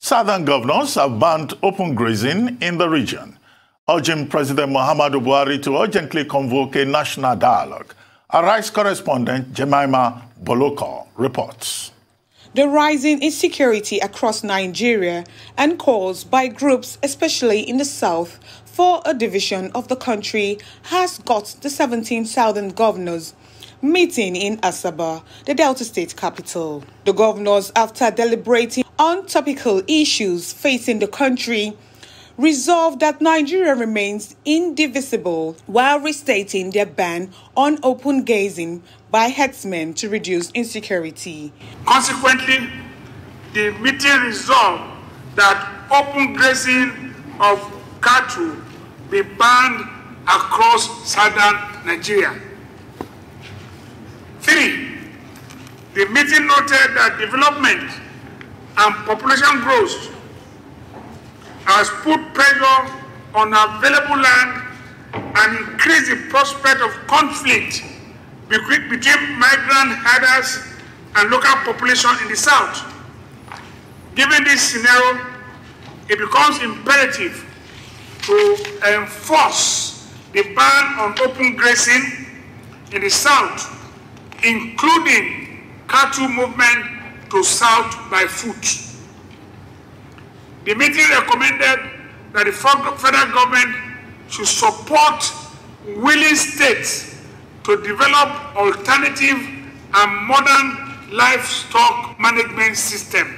Southern governors have banned open grazing in the region, urging President Muhammadu Buhari to urgently convoke a national dialogue. Our Rice correspondent Jemima Boloko reports. The rising insecurity across Nigeria and calls by groups, especially in the south, for a division of the country has got the 17 southern governors meeting in Asaba, the Delta State capital. The governors, after deliberating on topical issues facing the country, resolved that Nigeria remains indivisible while restating their ban on open grazing by herdsmen to reduce insecurity. Consequently, the meeting resolved that open grazing of cattle be banned across southern Nigeria. 3. The meeting noted that development and population growth has put pressure on available land and increased the prospect of conflict between migrant herders and local population in the south. Given this scenario, it becomes imperative to enforce the ban on open grazing in the south, including cattle movement to south by foot. The meeting recommended that the federal government should support willing states to develop alternative and modern livestock management system.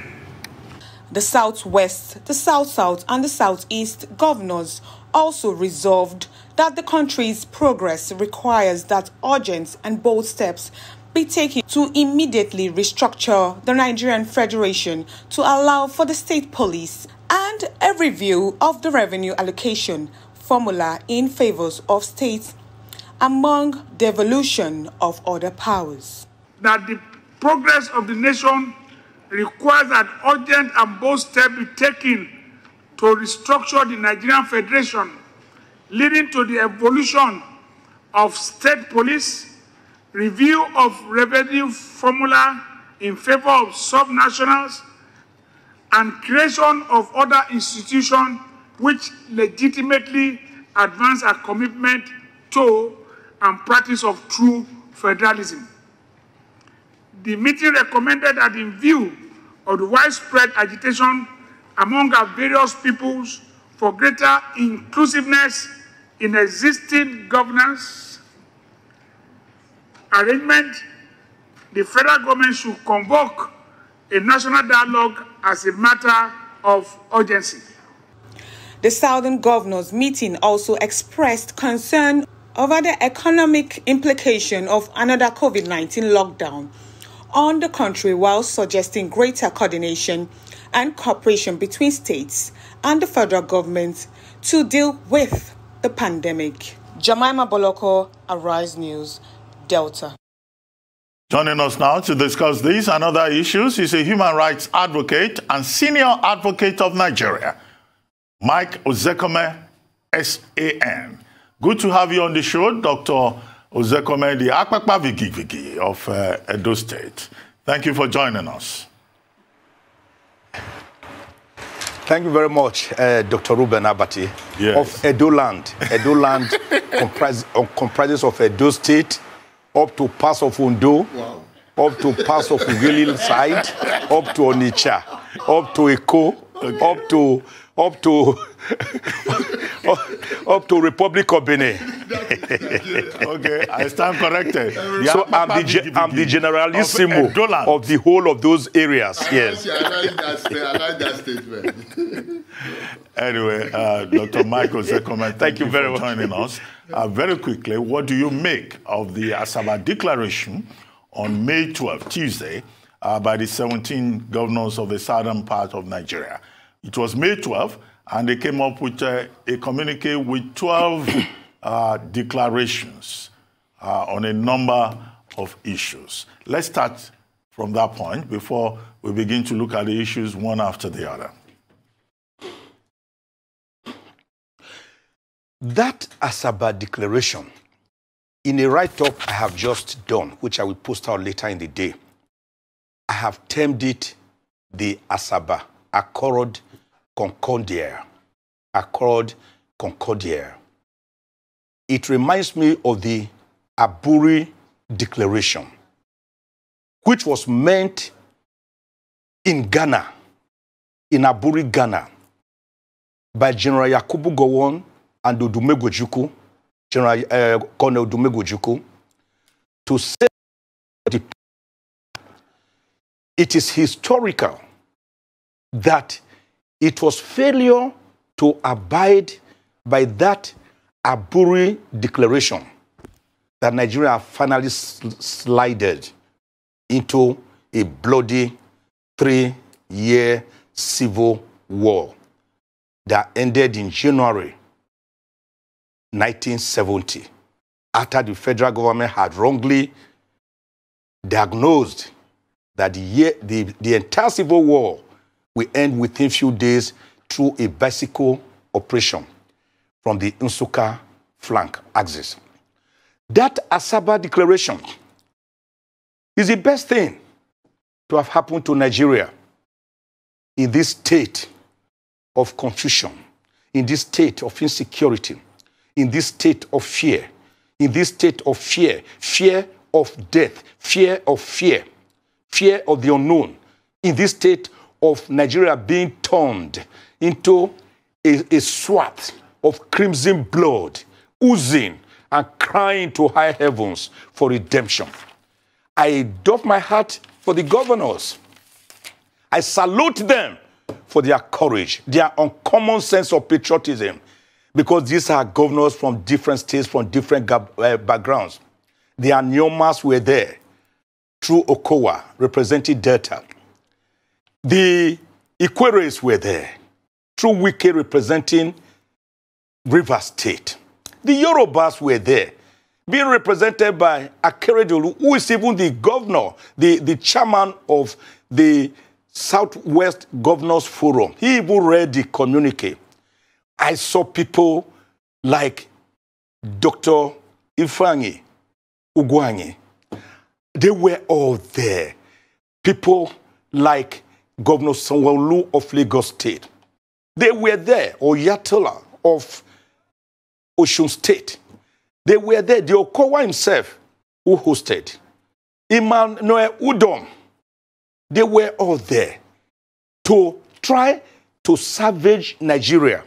The Southwest, the South-South and the Southeast governors also resolved that the country's progress requires that urgent and bold steps be taken to immediately restructure the Nigerian Federation to allow for the state police and a review of the revenue allocation formula in favor of states, among the evolution of other powers. That the progress of the nation requires that urgent and bold steps be taken to restructure the Nigerian Federation, leading to the evolution of state police, review of revenue formula in favor of subnationals, and creation of other institutions which legitimately advance our commitment to and practice of true federalism. The meeting recommended that in view of the widespread agitation among our various peoples for greater inclusiveness in existing governance arrangement, the federal government should convoke a national dialogue as a matter of urgency. The Southern Governors meeting also expressed concern over the economic implication of another COVID-19 lockdown on the country, while suggesting greater coordination and cooperation between states and the federal government to deal with the pandemic. Jemima Boloko, Arise News, Delta. Joining us now to discuss these and other issues is a human rights advocate and senior advocate of Nigeria, Mike Ozekohome, SAN. Good to have you on the show, Dr. Ozekohome, the Akpakpa Vigi of Edo State. Thank you for joining us. Thank you very much, Dr. Ruben Abati, of Edo Land. Edo Land comprises of Edo State, up to parts of Ondo, up to parts of Ughelil side, up to Onitsha, up to Eko, up to Republic of Benin. Okay, I stand corrected. So I'm the generalissimo of the whole of those areas. Yes. I like that statement. Anyway, Dr. Mike Ozekohome, thank you very much for joining us. Very quickly, what do you make of the Asaba Declaration on May 12, Tuesday, by the 17 governors of the southern part of Nigeria? It was May 12, and they came up with a communique with 12 declarations on a number of issues. Let's start from that point before we begin to look at the issues one after the other. That Asaba Declaration, in a write-up I have just done, which I will post out later in the day, I have termed it the Asaba Accord Concordia. Accord Concordia. It reminds me of the Aburi Declaration, which was meant in Ghana, in Aburi, Ghana, by General Yakubu Gowon and Odumegwu Ojukwu, General Colonel Odumegwu Ojukwu, to say it is historical that it was failure to abide by that Aburi Declaration that Nigeria finally slided into a bloody 3-year civil war that ended in January 1970, after the federal government had wrongly diagnosed that the entire civil war will end within a few days through a bicycle operation from the Nsukka flank axis. That Asaba Declaration is the best thing to have happened to Nigeria in this state of confusion, in this state of insecurity, in this state of fear, in this state of fear, fear of death, fear of fear, fear of the unknown, in this state of Nigeria being turned into a swath of crimson blood, oozing and crying to high heavens for redemption. I doff my hat for the governors. I salute them for their courage, their uncommon sense of patriotism, because these are governors from different states, from different backgrounds. The Anyomas were there, through Okowa, representing Delta. The Ikweres were there, through Wike, representing Rivers State. The Yorubas were there, being represented by Akeredolu, who is even the governor, the chairman of the Southwest Governors Forum. He even read the communique. I saw people like Dr. Ifeanyi Ugwanyi. They were all there. People like Governor Sanwo-Olu of Lagos State. They were there. Oyatola of Osun State. They were there. The Okowa himself, who hosted. Emmanuel Udom. They were all there to try to salvage Nigeria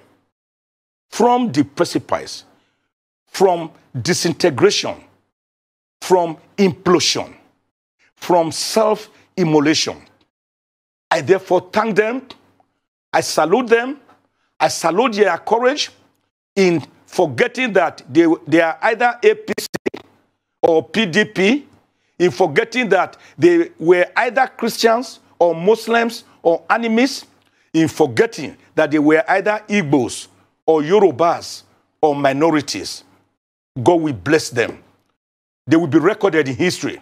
from the precipice, from disintegration, from implosion, from self-immolation. I therefore thank them. I salute them. I salute their courage in forgetting that they are either APC or PDP, in forgetting that they were either Christians or Muslims or animists, in forgetting that they were either Igbos or Yorubas or minorities. God will bless them. They will be recorded in history.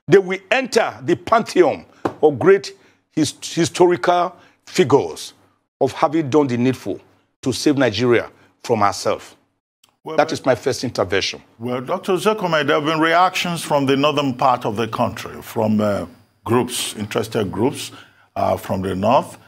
They will enter the pantheon of great historical figures of having done the needful to save Nigeria from ourselves. Well, that is my first intervention. Well, Dr. Ozekohome, there have been reactions from the northern part of the country, from groups, interested groups from the north,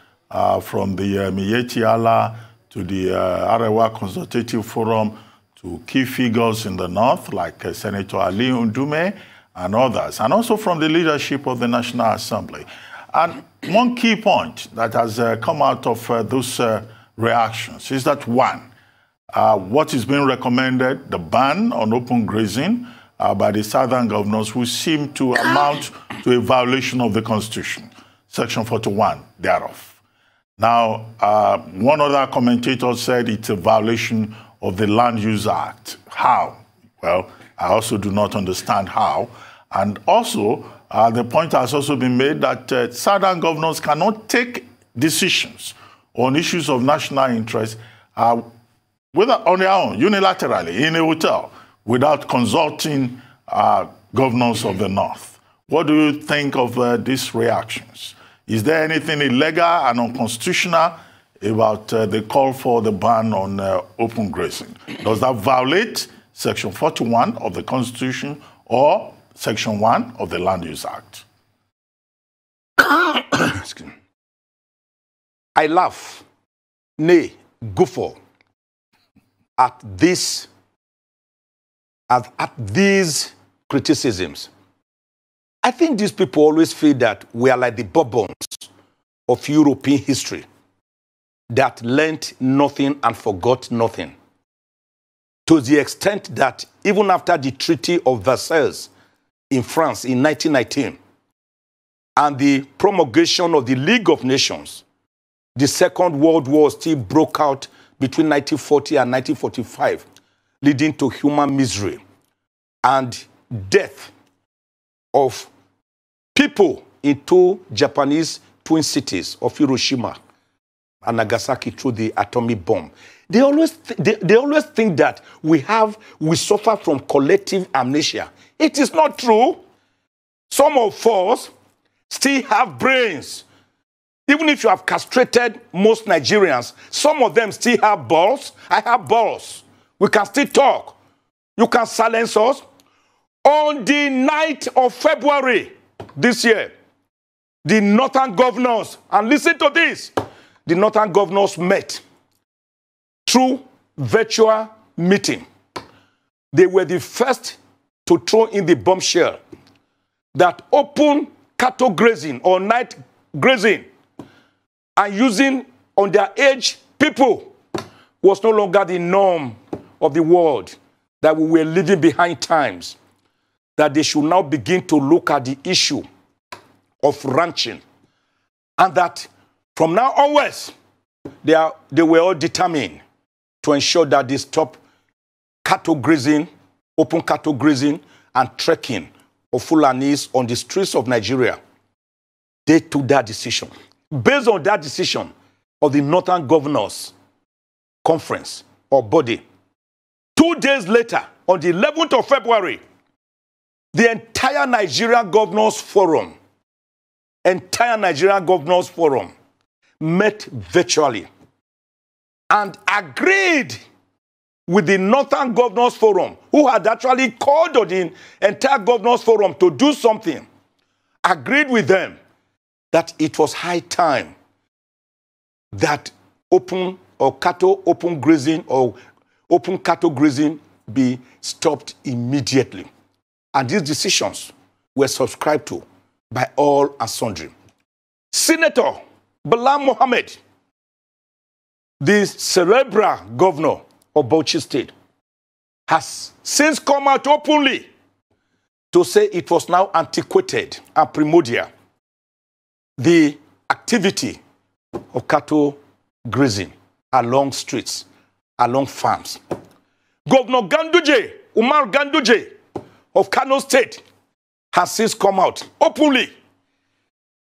from the Miyetti Allah to the Arewa Consultative Forum, to key figures in the north, like Senator Ali Ndume and others, and also from the leadership of the National Assembly. And one key point that has come out of those reactions is that, one, what is being recommended, the ban on open grazing by the southern governors, who seem to amount to a violation of the Constitution, Section 41 thereof. Now, one other commentator said it's a violation of the Land Use Act. How? Well, I also do not understand how. And also, the point has also been made that southern governors cannot take decisions on issues of national interest on their own, unilaterally, in a hotel, without consulting governors of the North. What do you think of these reactions? Is there anything illegal and unconstitutional about the call for the ban on open grazing? Does that violate Section 41 of the Constitution or Section 1 of the Land Use Act? I laugh, nay, guffaw at these criticisms. I think these people always feel that we are like the Bourbons of European history that learned nothing and forgot nothing. To the extent that even after the Treaty of Versailles in France in 1919 and the promulgation of the League of Nations, the Second World War still broke out between 1940 and 1945, leading to human misery and death of people in two Japanese twin cities of Hiroshima and Nagasaki through the atomic bomb. They always think that we suffer from collective amnesia. It is not true. Some of us still have brains. Even if you have castrated most Nigerians, some of them still have balls. I have balls. We can still talk. You can silence us. On the 9th of February this year, the northern governors, and listen to this, the northern governors met through virtual meeting. They were the first to throw in the bombshell that open cattle grazing or night grazing and using underage people was no longer the norm of the world, that we were leaving behind times, that they should now begin to look at the issue of ranching, and that from now onwards, they were all determined to ensure that they stop cattle grazing, open cattle grazing, and trekking of Fulanis on the streets of Nigeria. They took that decision. Based on that decision of the Northern Governors Conference or body, 2 days later, on the 11th of February, the entire Nigerian Governors Forum met virtually and agreed with the Northern Governors Forum, who had actually called on the entire Governors Forum to do something, agreed with them that it was high time that open cattle grazing be stopped immediately. And these decisions were subscribed to by all and sundry. Senator Bala Mohammed, the cerebral governor of Bauchi State, has since come out openly to say it was now antiquated and primordial, the activity of cattle grazing along streets, along farms. Governor Umar Ganduje of Kano State has since come out openly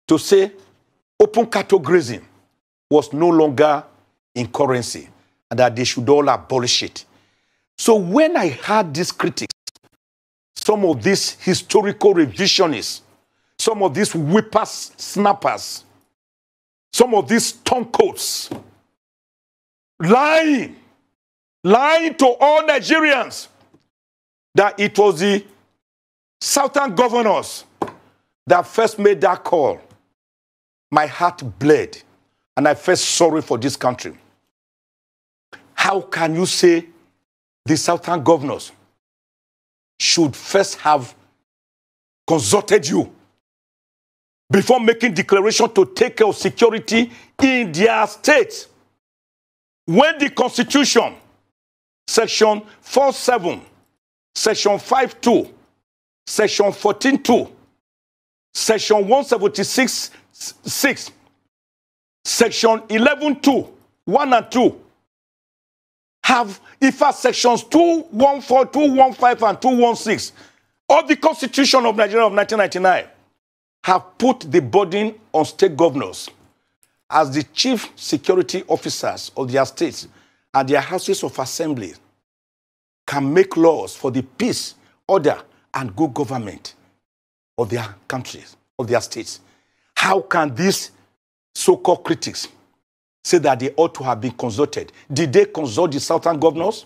to say open cattle grazing was no longer in currency and that they should all abolish it. So when I heard these critics, some of these historical revisionists, some of these whippers, snappers, some of these turncoats, lying to all Nigerians that it was the Southern governors that first made that call, my heart bled and I felt sorry for this country. How can you say the Southern governors should first have consulted you before making declaration to take care of security in their state? When the Constitution, Section 47, Section 52, Section 14.2, Section 176.6, Section 11.2, 1 and 2, have, in fact, Sections 214, 215, and 216 of the Constitution of Nigeria of 1999 have put the burden on state governors as the chief security officers of their states and their houses of assembly can make laws for the peace, order, and good government of their countries, of their states. How can these so-called critics say that they ought to have been consulted? Did they consult the Southern governors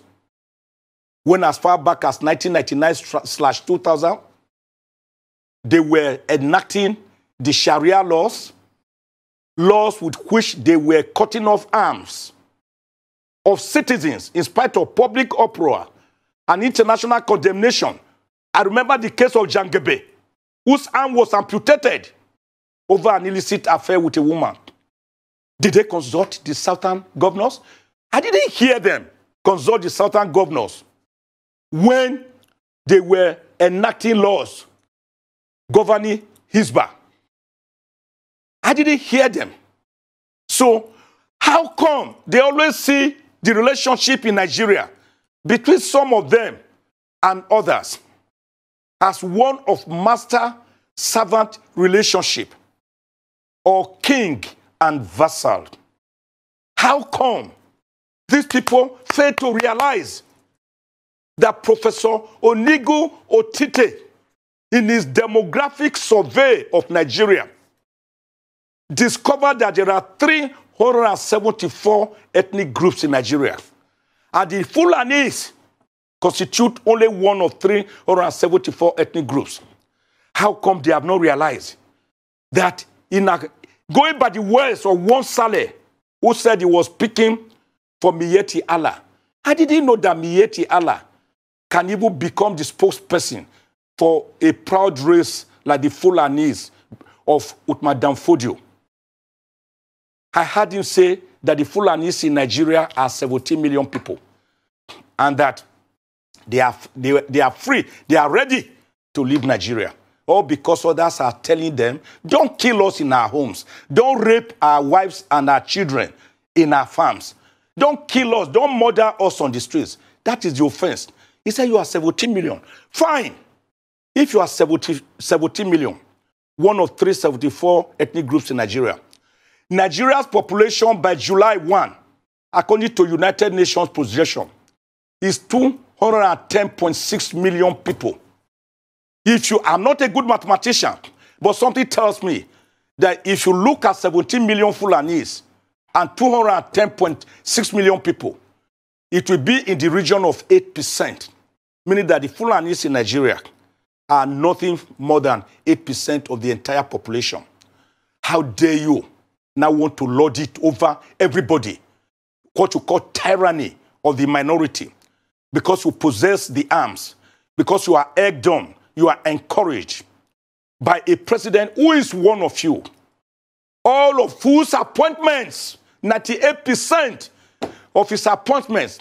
when as far back as 1999/2000, they were enacting the Sharia laws laws with which they were cutting off arms of citizens in spite of public uproar and international condemnation. I remember the case of Jangebe, whose arm was amputated over an illicit affair with a woman. Did they consult the southern governors? I didn't hear them consult the southern governors when they were enacting laws governing Hisbah. I didn't hear them. So how come they always see the relationship in Nigeria between some of them and others as one of master-servant relationship or king and vassal? How come these people fail to realize that Professor Onigo Otite, in his demographic survey of Nigeria, discovered that there are 374 ethnic groups in Nigeria, and the Fulanis constitute only one of 374 ethnic groups? How come they have not realized that going by the words of one Saleh, who said he was speaking for Miyetti Allah? I didn't know that Miyetti Allah can even become the spokesperson for a proud race like the Fulanis of Uthman Danfodio. I heard him say that the Fulanis in Nigeria are 17 million people, and that they are free, they are ready to leave Nigeria. All because others are telling them, don't kill us in our homes, don't rape our wives and our children in our farms, don't kill us, don't murder us on the streets. That is the offense. He said you are 17 million. Fine. If you are 17 million, one of 374 ethnic groups in Nigeria, Nigeria's population by July 1, according to United Nations projection, is 210.6 million people. I'm not a good mathematician, but something tells me that if you look at 17 million Fulanis and 210.6 million people, it will be in the region of 8%, meaning that the Fulanis in Nigeria are nothing more than 8% of the entire population. How dare you now want to lord it over everybody, what you call tyranny of the minority, because you possess the arms, because you are egged on, you are encouraged by a president who is one of you, all of whose appointments, 98% of his appointments,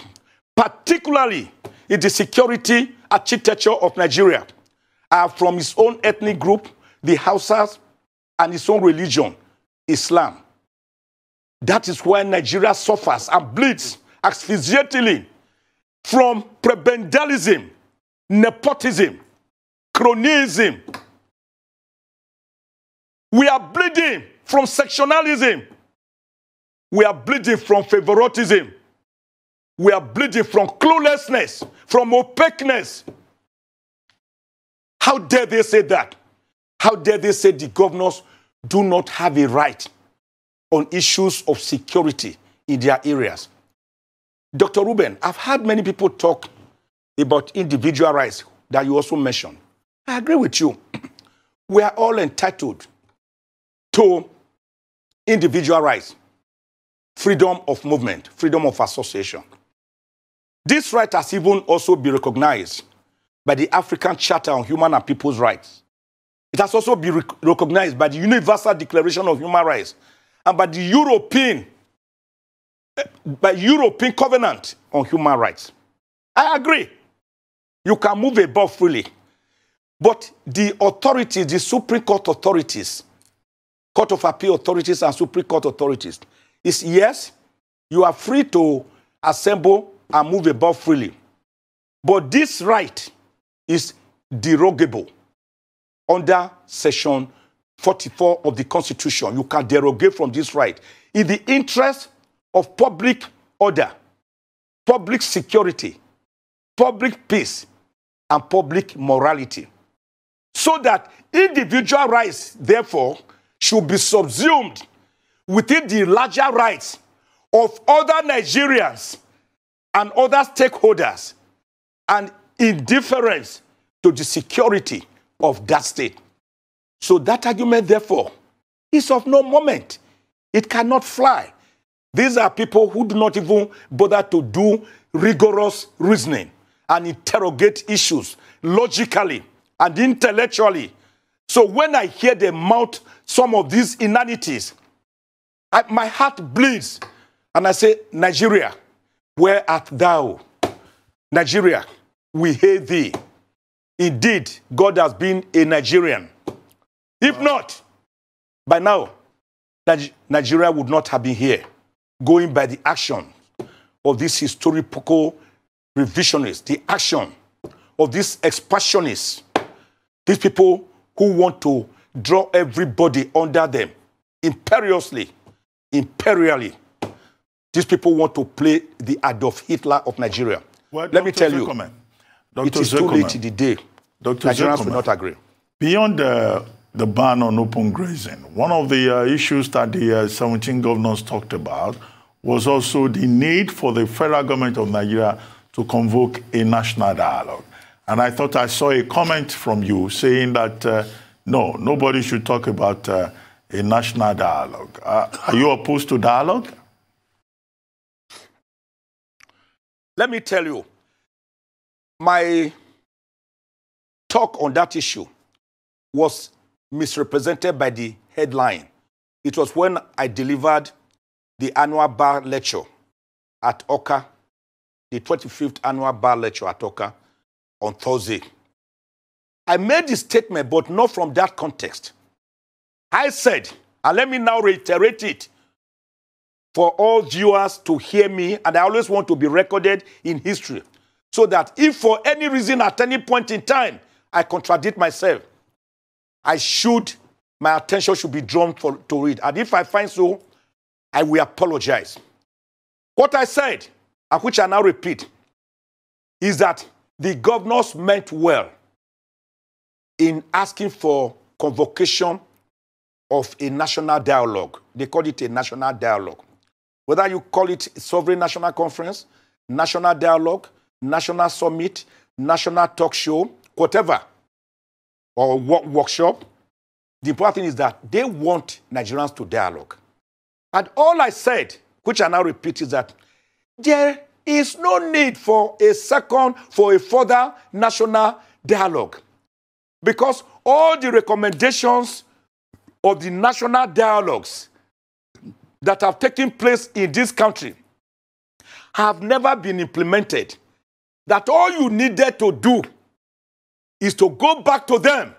particularly in the security architecture of Nigeria, are from his own ethnic group, the Hausas, and his own religion, Islam. That is why Nigeria suffers and bleeds asphyxiatingly from prebendalism, nepotism, cronyism. We are bleeding from sectionalism. We are bleeding from favoritism. We are bleeding from cluelessness, from opaqueness. How dare they say that? How dare they say the governors do not have a right on issues of security in their areas? Dr. Ruben, I've heard many people talk about individual rights that you also mentioned. I agree with you. We are all entitled to individual rights, freedom of movement, freedom of association. This right has even also been recognized by the African Charter on Human and People's Rights. It has also been recognized by the Universal Declaration of Human Rights and by the European Covenant on Human Rights. I agree. You can move about freely. But the authorities, the Supreme Court authorities, Court of Appeal authorities and Supreme Court authorities, is yes, you are free to assemble and move about freely. But this right is derogable under Section 44 of the Constitution. You can derogate from this right in the interest of public order, public security, public peace, and public morality. So that individual rights, therefore, should be subsumed within the larger rights of other Nigerians and other stakeholders, and in deference to the security of that state. So that argument, therefore, is of no moment It cannot fly. These are people who do not even bother to do rigorous reasoning and interrogate issues logically and intellectually. So when I hear them mount some of these inanities, my heart bleeds. And I say, Nigeria, where art thou? Nigeria, we hate thee. Indeed, God has been a Nigerian. If not, by now, Nigeria would not have been here, going by the action of these historical revisionists, the action of these expansionists, these people who want to draw everybody under them imperiously, imperially. These people want to play the Adolf Hitler of Nigeria. Well, let me tell you, it is too late in the day. Nigerians will not agree. Beyond the ban on open grazing, one of the issues that the 17 governors talked about was also the need for the federal government of Nigeria to convoke a national dialogue. And I thought I saw a comment from you saying that, no, nobody should talk about a national dialogue. Are you opposed to dialogue? Let me tell you, my talk on that issue was misrepresented by the headline. It was when I delivered the annual bar lecture at Oka, the 25th annual bar lecture at Oka on Thursday. I made this statement, but not from that context. I said, and let me now reiterate it for all viewers to hear me, and I always want to be recorded in history, so that if for any reason at any point in time I contradict myself, my attention should be drawn to it. And if I find so, I will apologize. What I said, and which I now repeat, is that the governors meant well in asking for convocation of a national dialogue. They call it a national dialogue. Whether you call it Sovereign National Conference, national dialogue, national summit, national talk show, whatever, or workshop, the important thing is that they want Nigerians to dialogue. And all I said, which I now repeat, is that there is no need for a further national dialogue. Because all the recommendations of the national dialogues that have taken place in this country have never been implemented. That all you needed to do is to go back to them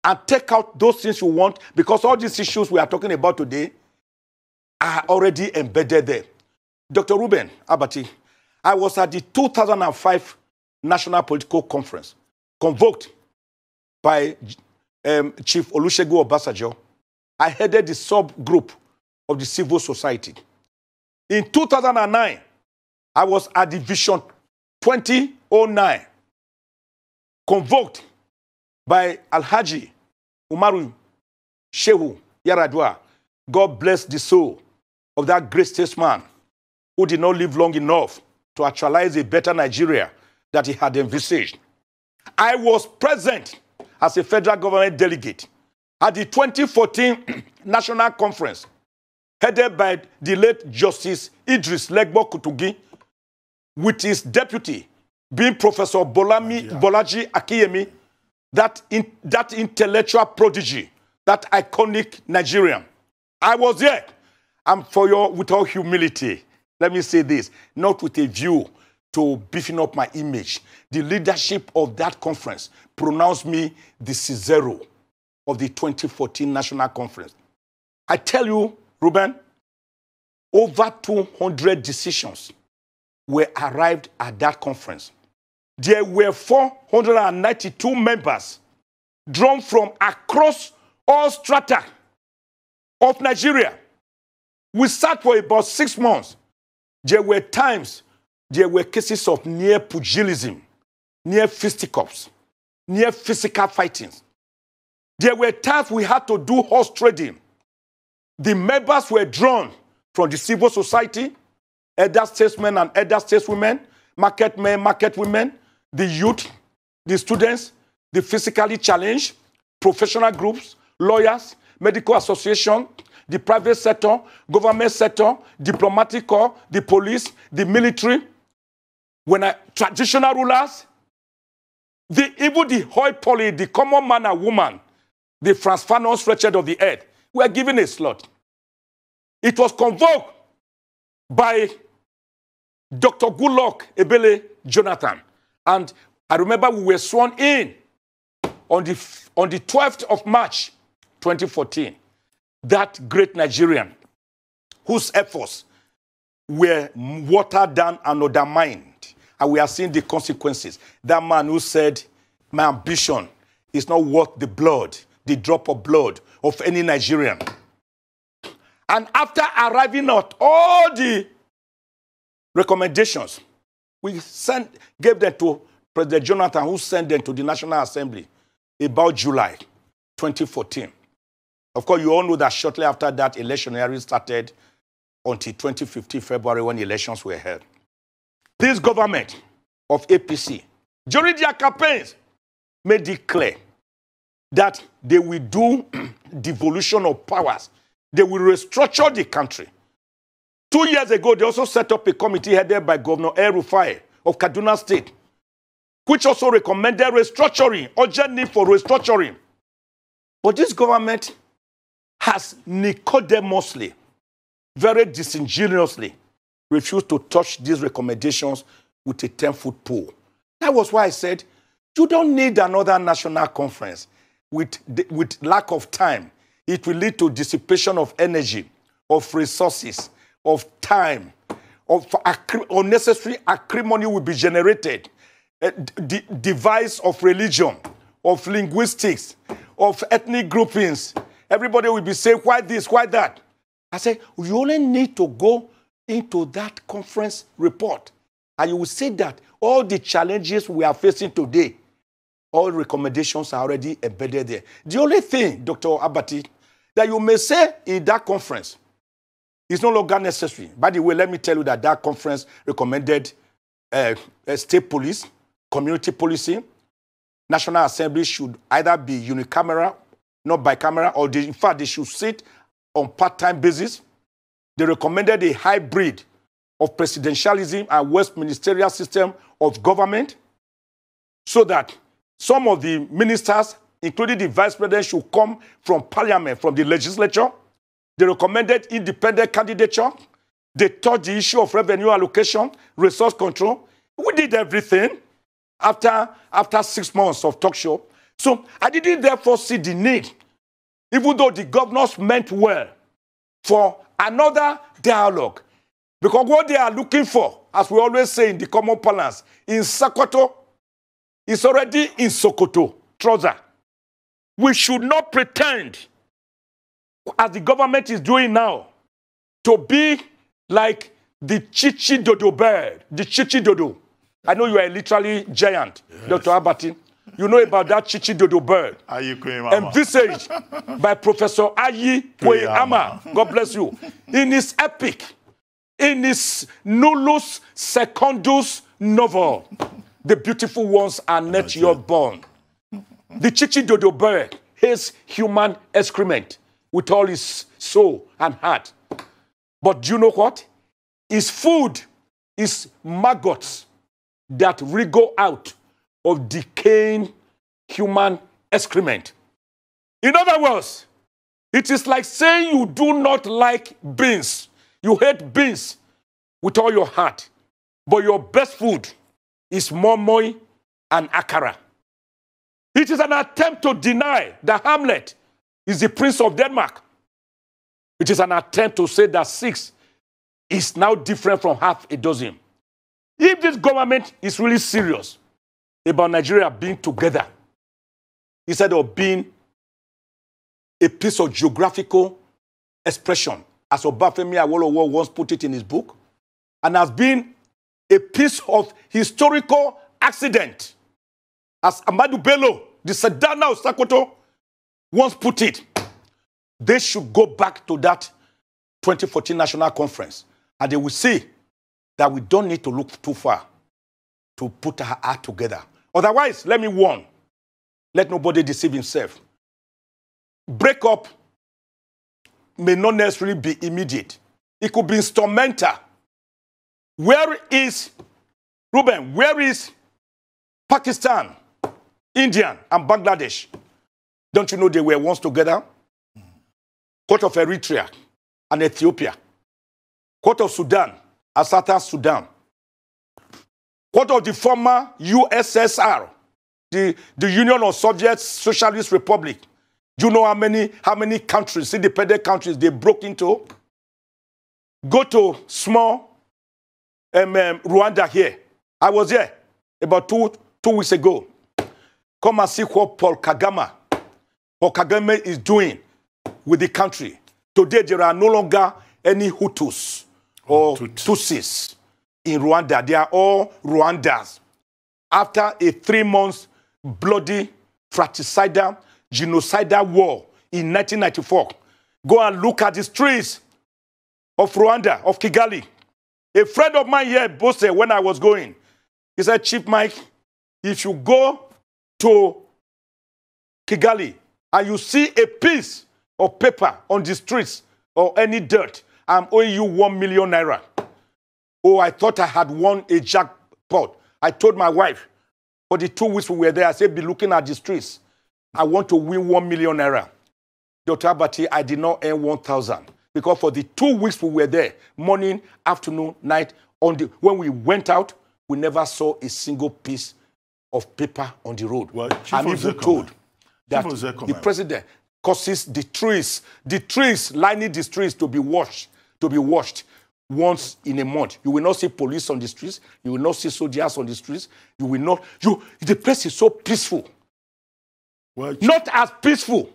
and take out those things you want, because all these issues we are talking about today are already embedded there. Dr. Ruben Abati, I was at the 2005 National Political Conference, convoked by Chief Olusegun Obasanjo. I headed the subgroup of the civil society. In 2009, I was at the Vision 2009, convoked by Alhaji Umaru Shehu Yaradua. God bless the soul of that great statesman who did not live long enough to actualize a better Nigeria that he had envisaged. I was present as a federal government delegate at the 2014 National Conference, headed by the late Justice Idris Legbo Kutugi, with his deputy being Professor Bolaji Akiyemi, that intellectual prodigy, that iconic Nigerian. I was there. And with all humility, let me say this, not with a view to beefing up my image. The leadership of that conference pronounced me the Cicero of the 2014 National Conference. I tell you, Ruben, over 200 decisions were arrived at that conference. There were 492 members drawn from across all strata of Nigeria. We sat for about 6 months. There were times, there were cases of near pugilism, near fisticuffs, near physical fightings. There were times we had to do horse trading. The members were drawn from the civil society, elder statesmen and elder stateswomen, market men, market women, the youth, the students, the physically challenged, professional groups, lawyers, medical association, the private sector, government sector, diplomatic corps, the police, the military, traditional rulers, even the hoi poly, the common man and woman, the transfanous wretched of the earth, were given a slot. It was convoked by Dr. Goodluck Ebele Jonathan. And I remember we were sworn in on the 12th of March, 2014. That great Nigerian, whose efforts were watered down and undermined, and we are seeing the consequences. That man who said, my ambition is not worth the blood, the drop of blood of any Nigerian. And after arriving at all the recommendations, we gave them to President Jonathan, who sent them to the National Assembly about July 2014. Of course, you all know that shortly after that, electioneering started until 2015 February when elections were held. This government of APC, during their campaigns, made it clear that they will do devolution of powers. They will restructure the country. 2 years ago, they also set up a committee headed by Governor El-Rufai of Kaduna State, which also recommended restructuring, urgent need for restructuring. But this government has nicodemously, very disingenuously, refused to touch these recommendations with a 10-foot pole. That was why I said, you don't need another national conference. With lack of time, it will lead to dissipation of energy, of resources, of time, of unnecessary acrimony will be generated. The device of religion, of linguistics, of ethnic groupings. Everybody will be saying, why this, why that? I say, you only need to go into that conference report, and you will see that all the challenges we are facing today, all recommendations are already embedded there. The only thing, Dr. Abati, that you may say in that conference is no longer necessary. By the way, let me tell you that that conference recommended state police, community policing. National Assembly should either be unicameral, not bicameral, or in fact, they should sit on part-time basis. They recommended a hybrid of presidentialism and Westministerial system of government so that some of the ministers, including the vice president, should come from parliament, from the legislature. They recommended independent candidature. They touched the issue of revenue allocation, resource control. We did everything after 6 months of talk show. So I didn't therefore see the need, even though the governors meant well, for another dialogue. Because what they are looking for, as we always say in the common parlance, in Sokoto, is already in Sokoto, trouser. We should not pretend, as the government is doing now, to be like the Chichi Dodo bird, the Chichi Dodo. I know you are literally giant, yes. Dr. Abati. You know about that Chichi Dodo bird. Envisaged by Professor Ayi Kweyama. God bless you. In his epic, in his nullus secundus novel, The Beautiful Ones Are Not Yet Born. The Chichi Dodo bird hates human excrement with all his soul and heart. But do you know what? His food is maggots that wriggle out of decaying human excrement. In other words, it is like saying you do not like beans. You hate beans with all your heart. But your best food is moi and akara. It is an attempt to deny that Hamlet is the Prince of Denmark. It is an attempt to say that 6 is now different from half a dozen. If this government is really serious about Nigeria being together, instead of being a piece of geographical expression, as Obafemi Awolowo once put it in his book, and as being a piece of historical accident, as Amadou Bello, the Sedana of Sokoto, once put it, they should go back to that 2014 National Conference, and they will see that we don't need to look too far to put our act together. Otherwise, let me warn, let nobody deceive himself. Break up may not necessarily be immediate. It could be instrumental. Where is, Ruben, where is Pakistan, India, and Bangladesh? Don't you know they were once together? Court of Eritrea and Ethiopia. Court of Sudan and Southern Sudan. Court of the former USSR, the Union of Soviet Socialist Republic. Do you know how many countries, independent countries, they broke into? Go to small Rwanda here. I was here about two weeks ago. Come and see what Paul Kagame is doing with the country. Today, there are no longer any Hutus or Tutsis in Rwanda. They are all Rwandans. After a 3-month bloody, fratricidal, genocidal war in 1994, go and look at the streets of Rwanda, of Kigali. A friend of mine here boasted when I was going. He said, Chief Mike, if you go to Kigali and you see a piece of paper on the streets or any dirt, I'm owing you 1 million naira. Oh, I thought I had won a jackpot. I told my wife, for the 2 weeks we were there, I said, be looking at the streets. I want to win 1 million naira. Dr. Abati, I did not earn 1,000. Because for the 2 weeks we were there, morning, afternoon, night, when we went out, we never saw a single piece of paper on the road. Well, I'm even told that the president causes the trees lining the streets to be washed once in a month. You will not see police on the streets. You will not see soldiers on the streets. You will not. The place is so peaceful. Well, not as peaceful.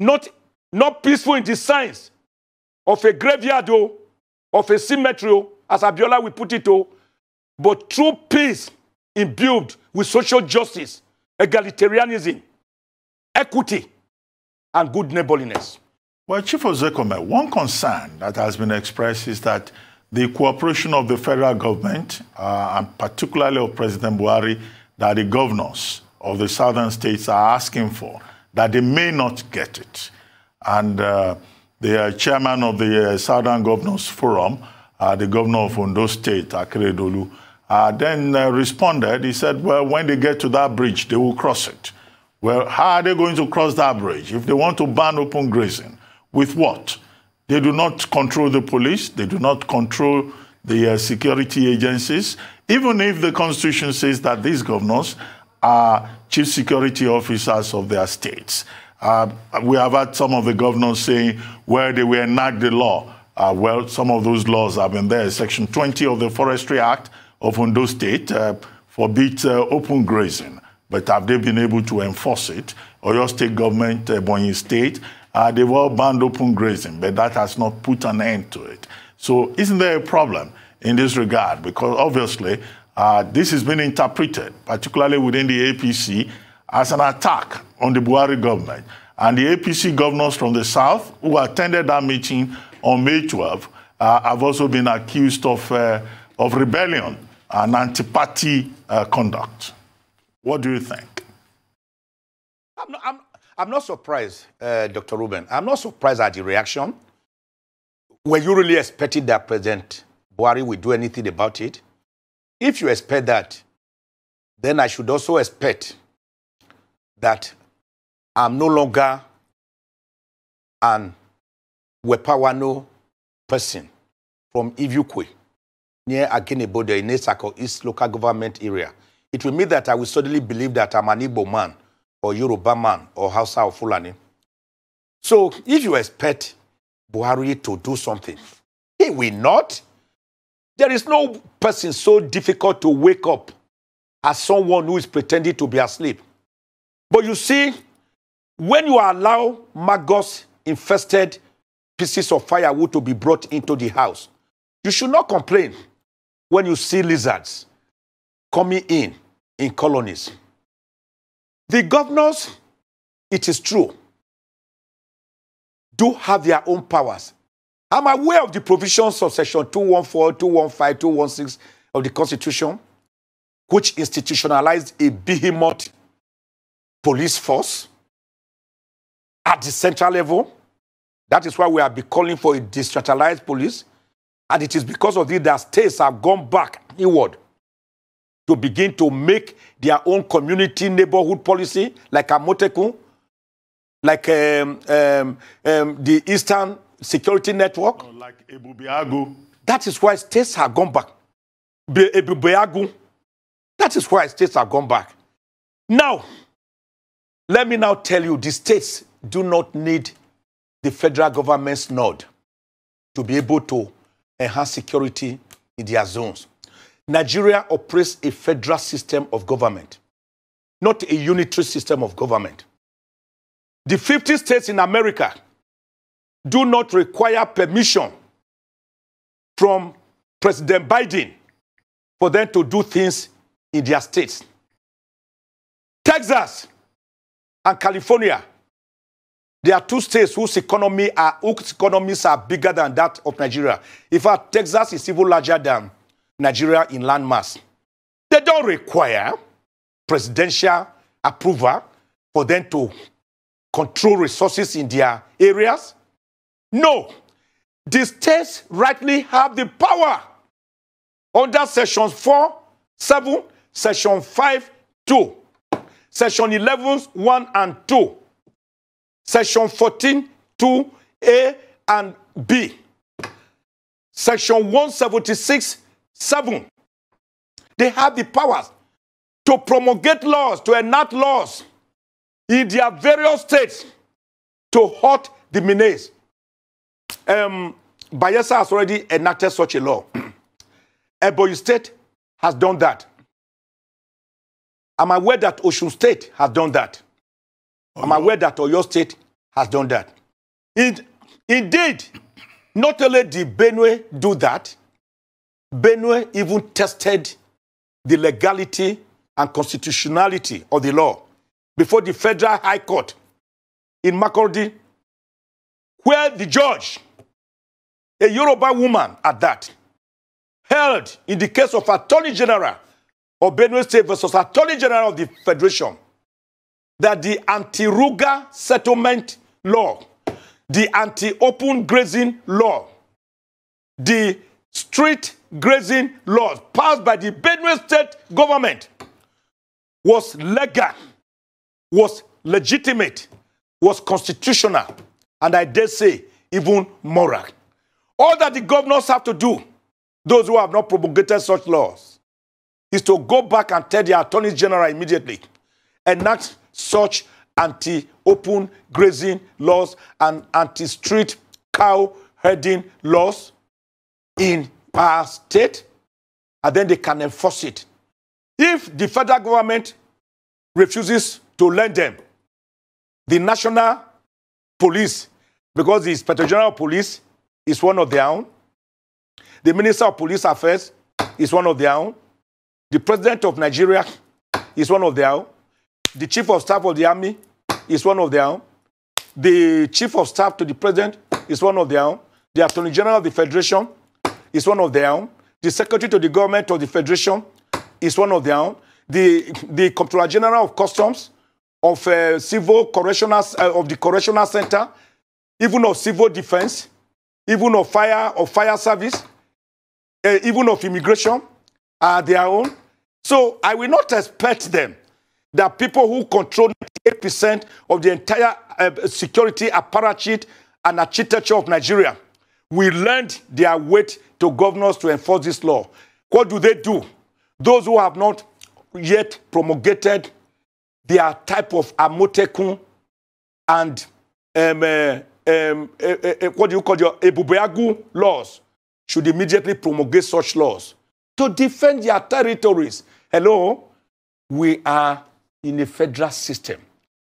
Not peaceful in the sense of a graveyard, of a cemetery, as Abiola will put it, but true peace imbued with social justice, egalitarianism, equity, and good neighborliness. Well, Chief Ozekohome, one concern that has been expressed is that the cooperation of the federal government, and particularly of President Buhari, that the governors of the southern states are asking for, that they may not get it. And the chairman of the Southern Governors Forum, the governor of Ondo State, Akeredolu, then responded. He said, well, when they get to that bridge, they will cross it. Well, how are they going to cross that bridge if they want to ban open grazing? With what? They do not control the police. They do not control the security agencies. Even if the Constitution says that these governors are chief security officers of their states. We have had some of the governors saying where they will enact the law. Well, some of those laws have been there. Section 20 of the Forestry Act of Ondo State forbids open grazing. But have they been able to enforce it? Oyo State government, Ebonyi State, they've all banned open grazing, but that has not put an end to it. So isn't there a problem in this regard? Because obviously, this has been interpreted, particularly within the APC, as an attack on the Buhari government. And the APC governors from the South who attended that meeting on May 12 have also been accused of rebellion and anti-party conduct. What do you think? I'm not surprised, Dr. Ruben. I'm not surprised at the reaction. Were you really expecting that President Buhari will do anything about it? If you expect that, then I should also expect that I'm no longer an Wepawano person from Ivukwe, near Agenebodo in Esako East local government area. It will mean that I will suddenly believe that I'm an Igbo man, or Yoruba man, or Hausa or Fulani. So if you expect Buhari to do something, he will not. There is no person so difficult to wake up as someone who is pretending to be asleep. But you see, when you allow maggots-infested pieces of firewood to be brought into the house, you should not complain when you see lizards coming in colonies. The governors, it is true, do have their own powers. I'm aware of the provisions of Section 214, 215, 216 of the Constitution, which institutionalized a behemoth police force at the central level That is why we have been calling for a decentralized police. And it is because of this that states have gone back inward to begin to make their own community neighborhood policy, like Ozekohome, like the Eastern Security Network. Like Ebubeagu. That is why states have gone back. Ebubeagu. That is why states have gone back. Now, let me now tell you, the states do not need the federal government's nod to be able to enhance security in their zones. Nigeria operates a federal system of government, not a unitary system of government. The 50 states in America do not require permission from President Biden for them to do things in their states. Texas and California, there are two states whose economies are bigger than that of Nigeria. In fact, Texas is even larger than Nigeria in land mass. They don't require presidential approval for them to control resources in their areas. No. The states rightly have the power under Section 4, 7, Section 5, 2, Section 11, 1 and 2, Section 14, 2A and B, Section 176, 7. They have the powers to promulgate laws, to enact laws in their various states to halt the menace. Bayelsa has already enacted such a law. Ebonyi State has done that. I'm aware that Osun State has done that. I'm aware that Oyo State has done that. Indeed, not only did Benue do that, Benue even tested the legality and constitutionality of the law before the Federal High Court in Makurdi, where the judge, a Yoruba woman at that, held in the case of Attorney General of Benue State versus Attorney General of the Federation that the anti-Ruga settlement law, the anti-open grazing law, the street grazing laws passed by the Benue State government was legal, was legitimate, was constitutional, and I dare say, even moral. All that the governors have to do, those who have not promulgated such laws, is to go back and tell the Attorney General immediately, enact such anti-open grazing laws and anti-street cow herding laws in our state, and then they can enforce it. If the federal government refuses to lend them, the national police, because the Inspector General of Police is one of their own, the Minister of Police Affairs is one of their own, the President of Nigeria is one of their own, the Chief of Staff of the Army is one of their own, the Chief of Staff to the President is one of their own, the Attorney General of the Federation is one of their own, the Secretary to the Government of the Federation is one of their own, the Comptroller General of Customs, of Civil Correctional, of the Correctional Center, even of Civil Defense, even of Fire Service, even of Immigration are their own. So I will not expect them that people who control 98% of the entire security apparatchik and architecture of Nigeria will lend their weight to governors to enforce this law. What do? Those who have not yet promulgated their type of Ozekohome and what do you call your Ebubeagu laws should immediately promulgate such laws to defend their territories. Hello? We are in a federal system.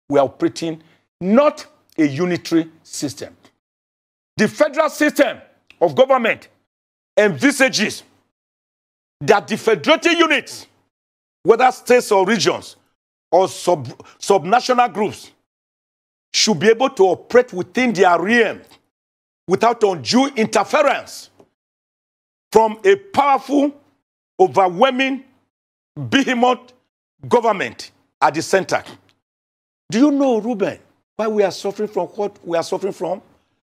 We are operating not a unitary system. The federal system of government envisages that the federated units, whether states or regions or subnational groups, should be able to operate within their realm without undue interference from a powerful, overwhelming, behemoth government at the center. Do you know, Ruben, why we are suffering from what we are suffering from?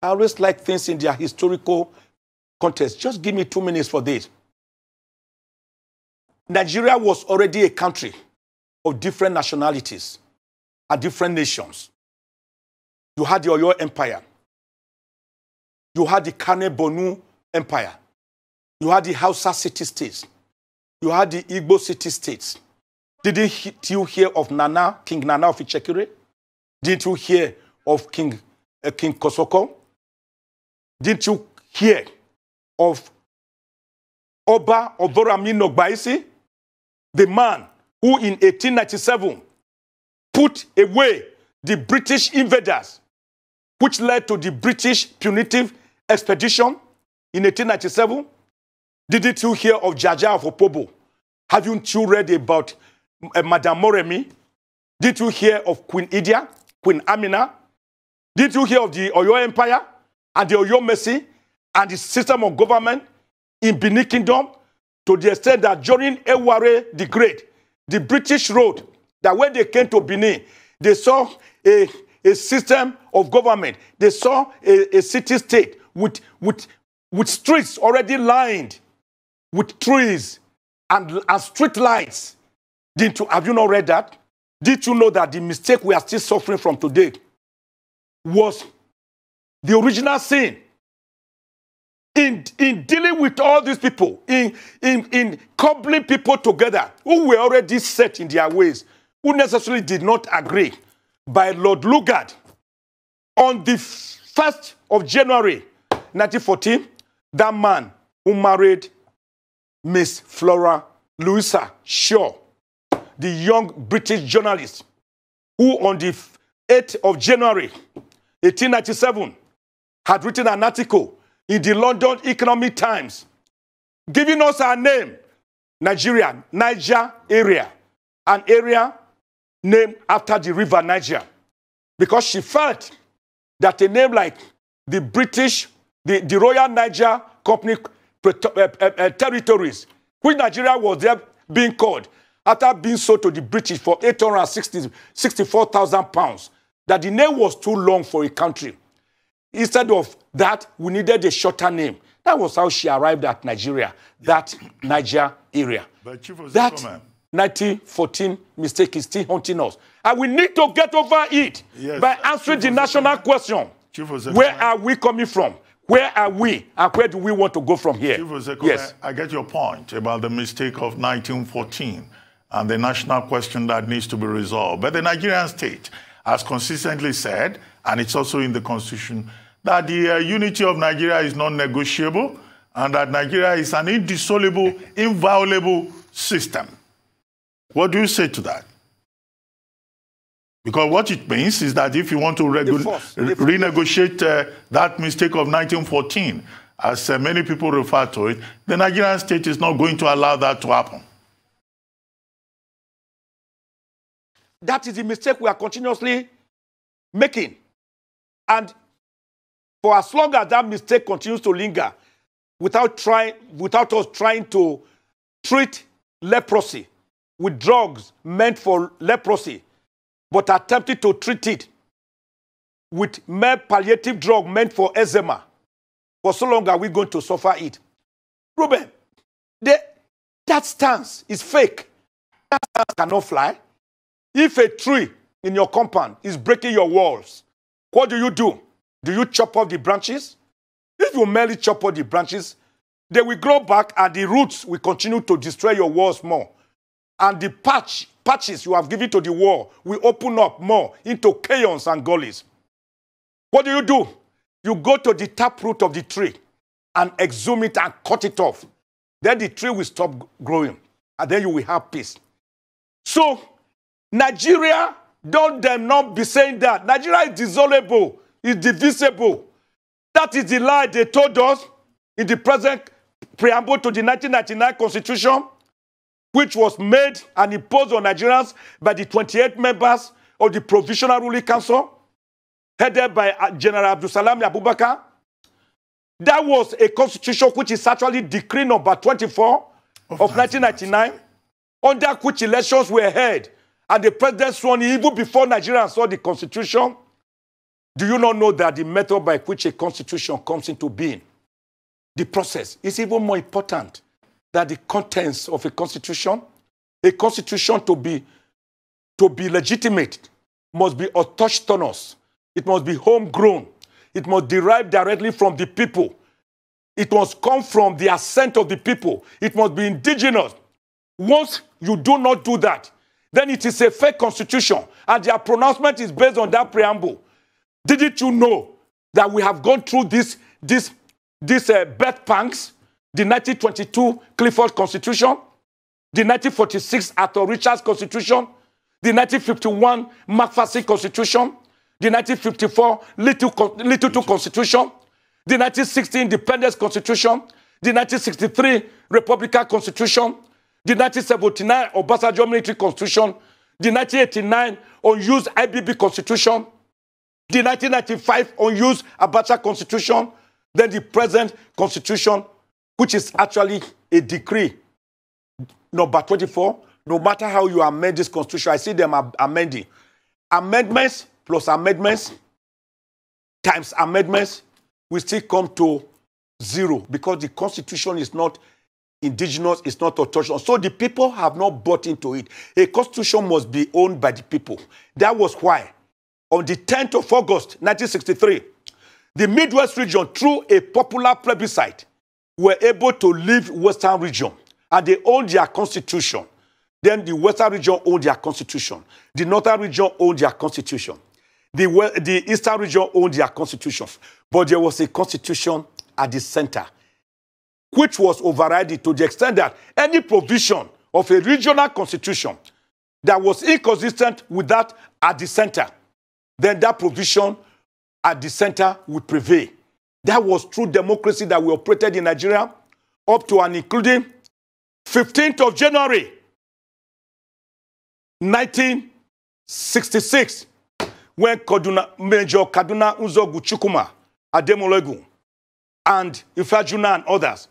I always like things in their historical context. Just give me 2 minutes for this. Nigeria was already a country of different nationalities and different nations. You had the Oyo Empire. You had the Kane Bonu Empire. You had the Hausa city-states. You had the Igbo city-states. Didn't you hear of Nana, King Nana of Ichekiri? Didn't you hear of King Kosoko? Didn't you hear of Oba Oborami Nogbaisi? The man who in 1897 put away the British invaders, which led to the British punitive expedition in 1897. Didn't you hear of Jaja of Opobo? Haven't you read about Madame Moremi? Did you hear of Queen Idia, Queen Amina? Did you hear of the Oyo Empire and the Oyo Mercy and the system of government in Benin Kingdom, to the extent that during Eware the Great, the British wrote that when they came to Benin, they saw a system of government. They saw a city-state with streets already lined with trees and street lights. Have you not read that? Did you know that the mistake we are still suffering from today was the original sin in dealing with all these people, in coupling people together who were already set in their ways, who necessarily did not agree, by Lord Lugard on the 1st of January 1914, that man who married Miss Flora Louisa Shaw, the young British journalist, who on the 8th of January 1897 had written an article in the London Economic Times, giving us our name, Nigeria, Niger area, an area named after the river Niger, because she felt that a name like the British, the Royal Niger Company territories, which Nigeria was there being called, after being sold to the British for £864,000, that the name was too long for a country. Instead of that, we needed a shorter name. That was how she arrived at Nigeria, that Niger area. But Chief Ozekohome, that 1914 mistake is still haunting us. And we need to get over it by answering the national question. Where are we coming from? Where are we? And where do we want to go from here? Chief Ozekohome, yes. I get your point about the mistake of 1914 and the national question that needs to be resolved. But the Nigerian state has consistently said, and it's also in the Constitution, that the unity of Nigeria is non-negotiable and that Nigeria is an indissoluble, inviolable system. What do you say to that? Because what it means is that if you want to renegotiate that mistake of 1914, as many people refer to it, the Nigerian state is not going to allow that to happen. That is the mistake we are continuously making. And for as long as that mistake continues to linger, without us trying to treat leprosy with drugs meant for leprosy, but attempting to treat it with mere palliative drug meant for eczema, for so long are we going to suffer it. Ruben, that stance is fake. That stance cannot fly. If a tree in your compound is breaking your walls, what do? Do you chop off the branches? If you merely chop off the branches, they will grow back and the roots will continue to destroy your walls more. And the patches you have given to the wall will open up more into chaos and gullies. What do? You go to the taproot of the tree and exhume it and cut it off. Then the tree will stop growing and then you will have peace. So, Nigeria, don't them not be saying that. Nigeria is dissoluble, is divisible. That is the lie they told us in the present preamble to the 1999 Constitution, which was made and imposed on Nigerians by the 28 members of the Provisional Ruling Council, headed by General Abdulsalam Abubakar. That was a constitution which is actually Decree number 24 of 1999, under which elections were held, and the president sworn in even before Nigerians saw the constitution. Do you not know that the method by which a constitution comes into being, the process, is even more important than the contents of a constitution? A constitution to be legitimate must be autochthonous. It must be homegrown. It must derive directly from the people. It must come from the assent of the people. It must be indigenous. Once you do not do that, then it is a fake constitution, and their pronouncement is based on that preamble. Didn't you know that we have gone through this birth pangs? The 1922 Clifford Constitution, the 1946 Arthur Richards Constitution, the 1951 McPherson Constitution, the 1954 Little 2 Constitution, the 1960 Independence Constitution, the 1963 Republican Constitution, the 1979 Obasanjo Military Constitution, the 1989 Unused IBB Constitution, the 1995 Unused Abacha Constitution, then the present Constitution, which is actually a decree, number 24. No matter how you amend this Constitution, I see them amending. Amendments plus amendments times amendments will still come to zero because the Constitution is not indigenous, it's not autochthonous. So the people have not bought into it. A Constitution must be owned by the people. That was why, on the 10th of August, 1963, the Midwest region, through a popular plebiscite, were able to leave Western region, and they owned their Constitution. Then the Western region owned their Constitution. The Northern region owned their Constitution. The Eastern region owned their Constitution. But there was a Constitution at the center, which was overridden to the extent that any provision of a regional constitution that was inconsistent with that at the center, then that provision at the center would prevail. That was true democracy that we operated in Nigeria up to and including 15th of January, 1966, when Major Kaduna Nzogu Chukwuma Ademolegu and Ifajuna and others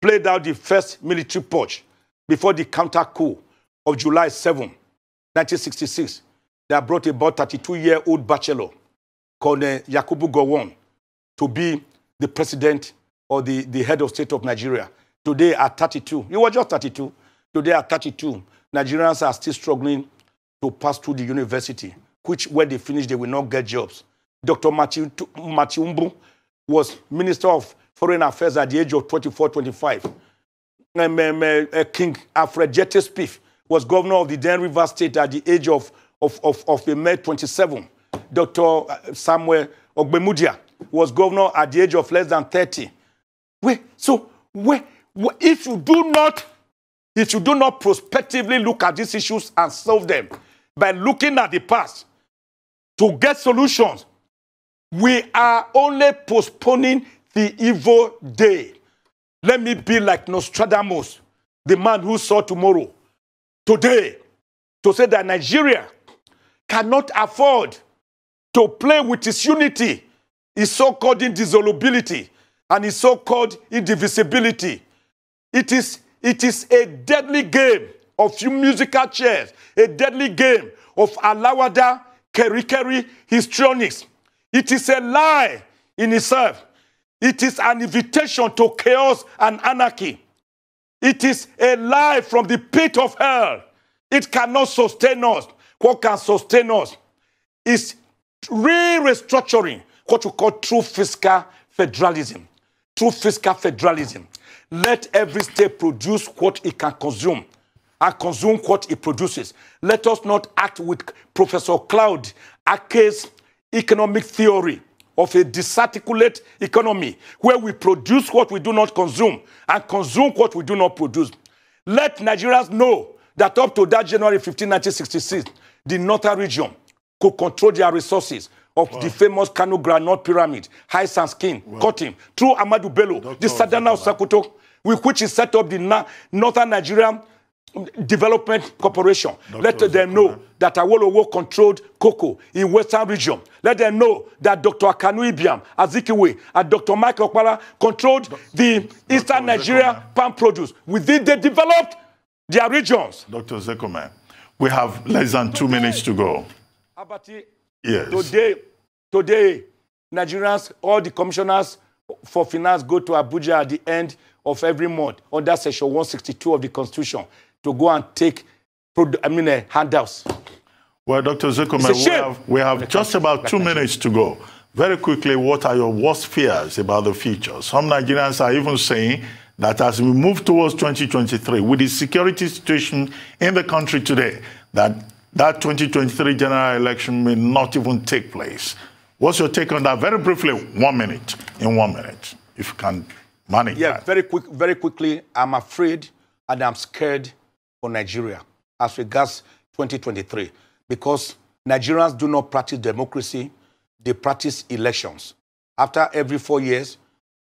played out the first military purge before the counter coup of July 7, 1966, that brought about 32-year-old bachelor called Yakubu Gowon to be the president or the head of state of Nigeria. Today at 32, he was just 32. Today at 32, Nigerians are still struggling to pass through the university, which when they finish, they will not get jobs. Dr. Matiumbu was Minister of Foreign Affairs at the age of 24, 25. King Alfred Jete Spiff was governor of the Den River State at the age of May 27. Dr. Samuel Ogbemudia was governor at the age of less than 30. If you do not prospectively look at these issues and solve them by looking at the past to get solutions, we are only postponing the evil day. Let me be like Nostradamus, the man who saw tomorrow, today, to say that Nigeria cannot afford to play with its unity, its so-called indissolubility, and its so-called indivisibility. It is a deadly game of musical chairs, a deadly game of alawada, keri-keri, histrionics. It is a lie in itself. It is an invitation to chaos and anarchy. It is a lie from the pit of hell. It cannot sustain us. What can sustain us is restructuring what we call true fiscal federalism. True fiscal federalism. Let every state produce what it can consume and consume what it produces. Let us not act with Professor Claude Ake's economic theory of a disarticulate economy where we produce what we do not consume and consume what we do not produce. Let Nigerians know that up to that January 15, 1966, the Northern region could control their resources of the famous Kano Granite Pyramid, high sand skin, cotton, through Amadu Bello, the Sadana of Sokoto, with which he set up the Northern Nigerian Development Corporation. Let them know that Awolowo controlled cocoa in Western region. Let them know that Dr. Akanu Ibiam, Azikiwe, and Dr. Michael Okpala controlled the Eastern Nigeria palm produce. Within they developed their regions. Dr. Ozekohome, we have less than 2 minutes to go. Abati, yes. Today, Today, Nigerians, all the commissioners for finance go to Abuja at the end of every month under Section 162 of the Constitution to go and take handouts. Well, Dr. Ozekohome, we have just about 2 minutes to go. Very quickly, what are your worst fears about the future? Some Nigerians are even saying that as we move towards 2023, with the security situation in the country today, that 2023 general election may not even take place. What's your take on that? Very briefly, 1 minute, in 1 minute, if you can manage that. Very quickly, I'm afraid and I'm scared for Nigeria as regards 2023 because Nigerians do not practice democracy, they practice elections. After every 4 years,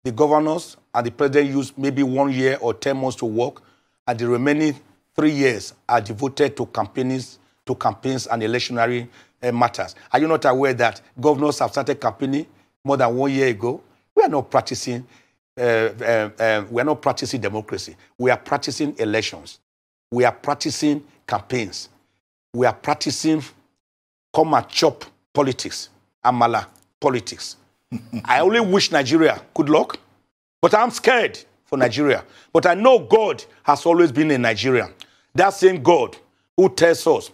the governors and the president use maybe 1 year or 10 months to work, and the remaining 3 years are devoted to campaigns and electionary matters. Are you not aware that governors have started campaigning more than 1 year ago? We are not practicing. We are not practicing democracy. We are practicing elections. We are practicing campaigns. We are practicing come and chop politics, amala politics. I only wish Nigeria good luck, but I'm scared for Nigeria. But I know God has always been in Nigeria. That same God who tells us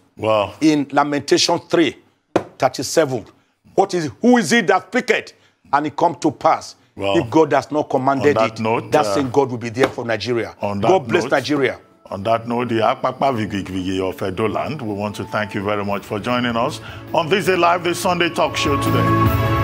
in Lamentation 3:37, who is it that speaketh and it come to pass? If God has not commanded it, that same God will be there for Nigeria. God bless Nigeria. On that note, the Akpakpa Vigigvigi of Edo Land, we want to thank you very much for joining us on this Day Live, the Sunday talk show today.